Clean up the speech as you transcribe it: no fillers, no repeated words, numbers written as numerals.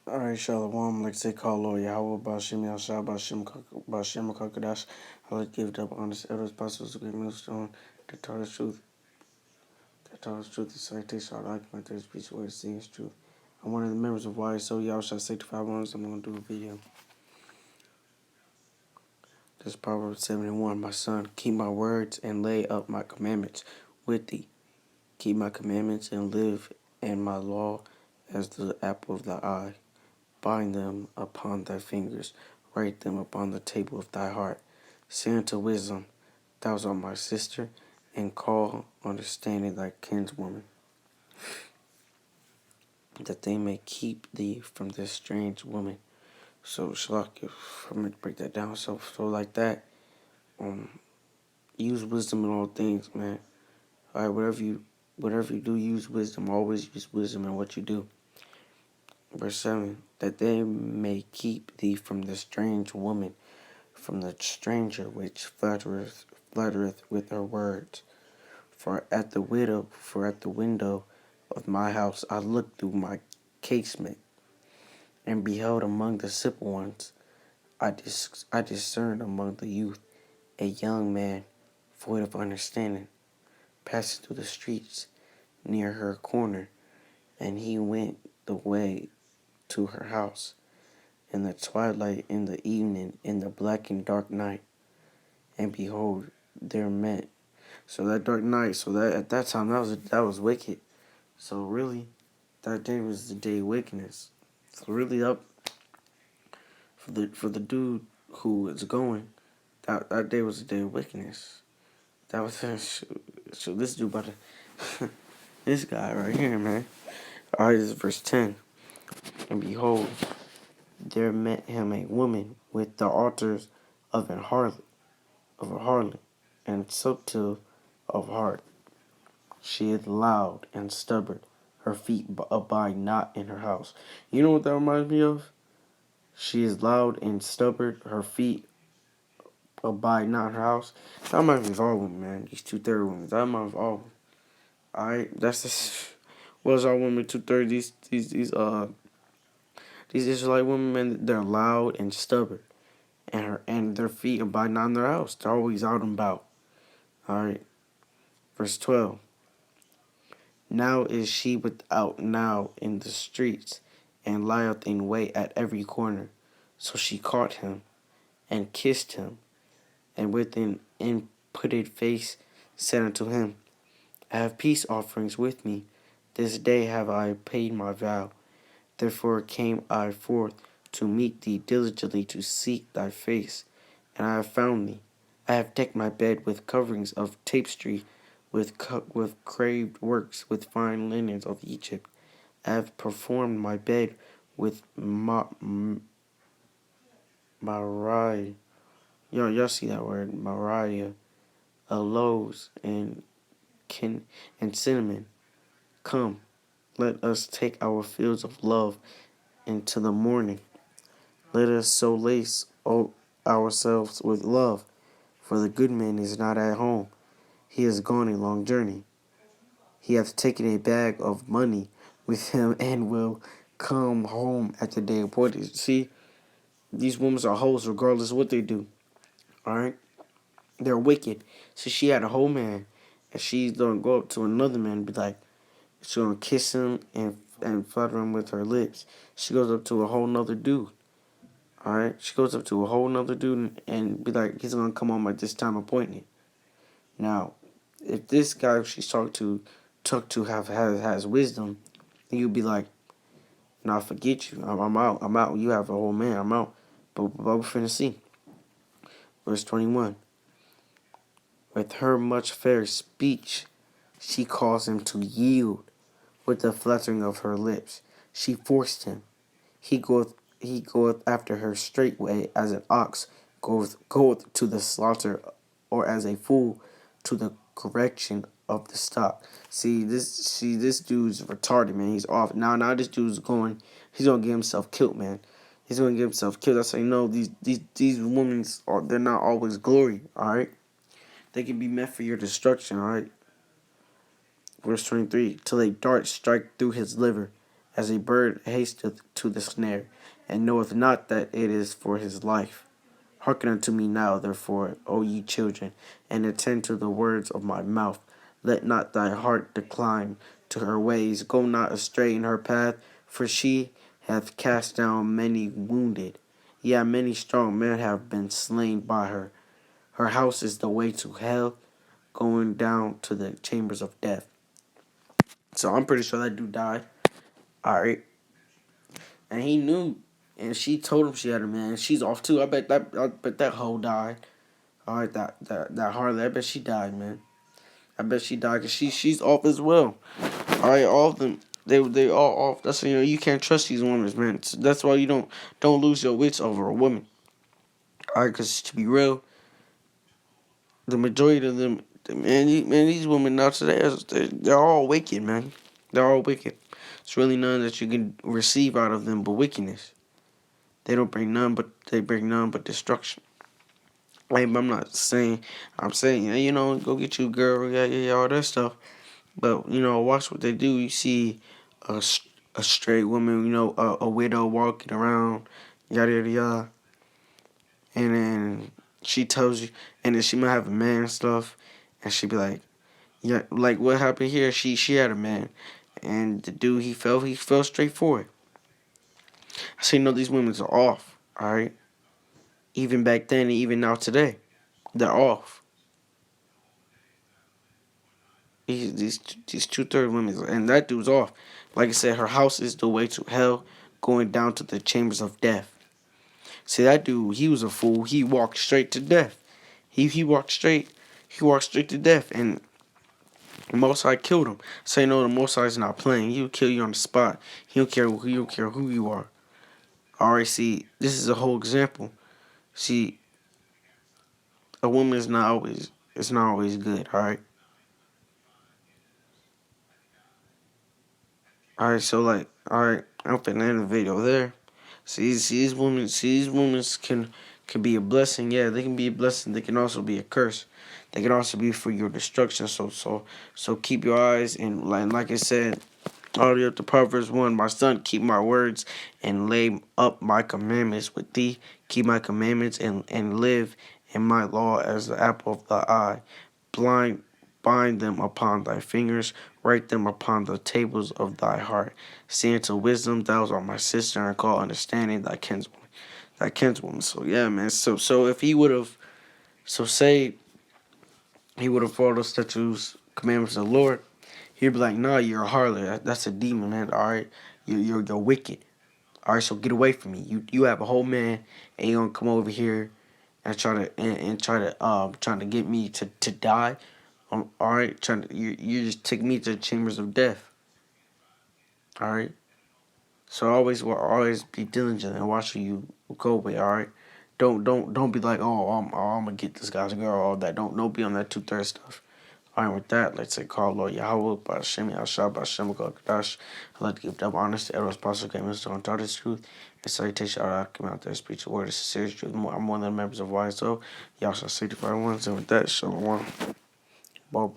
Alright, Shalom, like say call Lord Yahweh, Bashim Yashah, Bashim Kakadash. I like give up on this elders, apostles, great millstone, the Torah's truth. The Torah's truth is citation, I like my third speech, word seeing is truth. I'm one of the members of YSO, Yahweh Sanctified Ones. I'm going to do a video. This Proverbs 71, my son, keep my words and lay up my commandments with thee. Keep my commandments and live, and my law as the apple of thy eye. Bind them upon thy fingers, write them upon the table of thy heart. Say unto wisdom, thou art my sister, and call understanding thy kinswoman, that they may keep thee from this strange woman. So, Shalak, if I'm going to break that down, so like that, use wisdom in all things, man. All right, whatever you do, use wisdom. Always use wisdom in what you do. Verse 7, that they may keep thee from the strange woman, from the stranger which flattereth with her words. For at the window of my house I looked through my casement, and beheld among the simple ones, I discerned among the youth a young man void of understanding, passing through the streets near her corner, and he went the way to her house in the twilight, in the evening, in the black and dark night, and behold, there met. So that dark night, so that at that time that was wicked. So really, that day was the day of wickedness. So really, up for the dude who is going, that day was the day of wickedness. That was so this dude about to this guy right here, man. All right, this is verse 10. And behold, there met him a woman with the altars of a harlot, and subtle of heart. She is loud and stubborn. Her feet abide not in her house. You know what that reminds me of? She is loud and stubborn. Her feet abide not in her house. That reminds me of all women, man. These 2/3 women. That reminds me of all women. Alright, that's this. What's all women 2/3? These Israelite women, man, they're loud and stubborn. And their feet abide not in their house. They're always out and about. Alright. Verse 12. Now is she without now in the streets, and lieth in wait at every corner. So she caught him, and kissed him, and with an impudent face said unto him, I have peace offerings with me. This day have I paid my vow. Therefore came I forth to meet thee diligently to seek thy face. And I have found thee. I have decked my bed with coverings of tapestry, with carved works, with fine linens of Egypt. I have performed my bed with mariah. Y'all see that word, mariah, aloes, and cinnamon. Come, let us take our fields of love into the morning. Let us so lace ourselves with love, for the good man is not at home. He has gone a long journey. He hath taken a bag of money with him, and will come home at the day appointed. See, these women are hoes regardless of what they do. Alright? They're wicked. So she had a whole man, and she's gonna go up to another man and be like, she's gonna kiss him and flutter him with her lips. She goes up to a whole nother dude. Alright? She goes up to a whole nother dude and be like, he's gonna come home at this time appointed. Now, if this guy she's talked to has wisdom, then you'd be like, nah, forget you. I'm out. You have a whole man. I'm out. But we're finna see. Verse 21. With her much fair speech, she caused him to yield with the fluttering of her lips. She forced him. He goeth after her straightway, as an ox goeth to the slaughter, or as a fool to the correction of the stock. This dude's retarded, man. He's off. Now this dude's he's gonna get himself killed, man. He's gonna get himself killed. That's how you know these women they're not always glory, alright? They can be meant for your destruction, alright? Verse 23, till a dart strike through his liver, as a bird hasteth to the snare, and knoweth not that it is for his life. Hearken unto me now, therefore, O ye children, and attend to the words of my mouth. Let not thy heart decline to her ways. Go not astray in her path, for she hath cast down many wounded. Yea, many strong men have been slain by her. Her house is the way to hell, going down to the chambers of death. So I'm pretty sure that dude died. Alright. And he knew, and she told him she had a man. She's off too. I bet that hoe died. All right, that Harley. I bet she died, man. I bet she died because she's off as well. All right, all of them. They all off. That's you can't trust these women, man. So that's why you don't lose your wits over a woman. All right, because to be real, the majority of them, man, these women now today, they're all wicked, man. They're all wicked. It's really none that you can receive out of them but wickedness. They don't bring none, but they bring none but destruction. Like, I'm not saying, I'm saying, yeah, go get you a girl, yeah, all that stuff. But, watch what they do. You see a straight woman, a widow walking around, yada, yada, yada. And then she tells you, and then she might have a man and stuff. And she be like, yeah, like what happened here, she had a man. And the dude, he fell straight for it. I say, these women are off, all right? Even back then and even now today, they're off. These 2/3 women, and that dude's off. Like I said, her house is the way to hell, going down to the chambers of death. See, that dude, he was a fool. He walked straight to death. He walked straight to death, and the Most High killed him. Say no, the Most High is not playing. He'll kill you on the spot. He don't care who you are. All right, see, this is a whole example. See, a woman is not always, it's not always good. All right, so like, all right, I'm finna end the video there. See, these women can be a blessing. Yeah, they can be a blessing. They can also be a curse. They can also be for your destruction. So keep your eyes, and like I said, all the way up to Proverbs 1. My son, keep my words and lay up my commandments with thee. Keep my commandments and live in my law as the apple of thy eye. Blind Bind them upon thy fingers, write them upon the tables of thy heart. Say unto wisdom, thou art my sister, and call understanding thy kinswoman. Thy kinswoman. So yeah, man. So if he would have, so say he would have followed the statutes, commandments of the Lord, he'd be like, nah, you're a harlot. That's a demon, man. All right, you're wicked. All right, so get away from me. You have a whole man, and you gonna come over here and trying to get me to die. All right, you just take me to the chambers of death. All right, so always be diligent and watch who you go with. All right, don't be like, I'm gonna get this guy's girl, all that. Don't be on that 2/3 stuff. All right, with that, let's say call Lord Yahweh by Hashem Yahshua by Hashem Kadash. I'd like to give double honors to Eros Apostle Came to untaught his truth and salutation out I come out there speech the word is sincere truth. I'm one of the members of YSO. Y'all shall sanctify ones, and with that, shalom. Ball.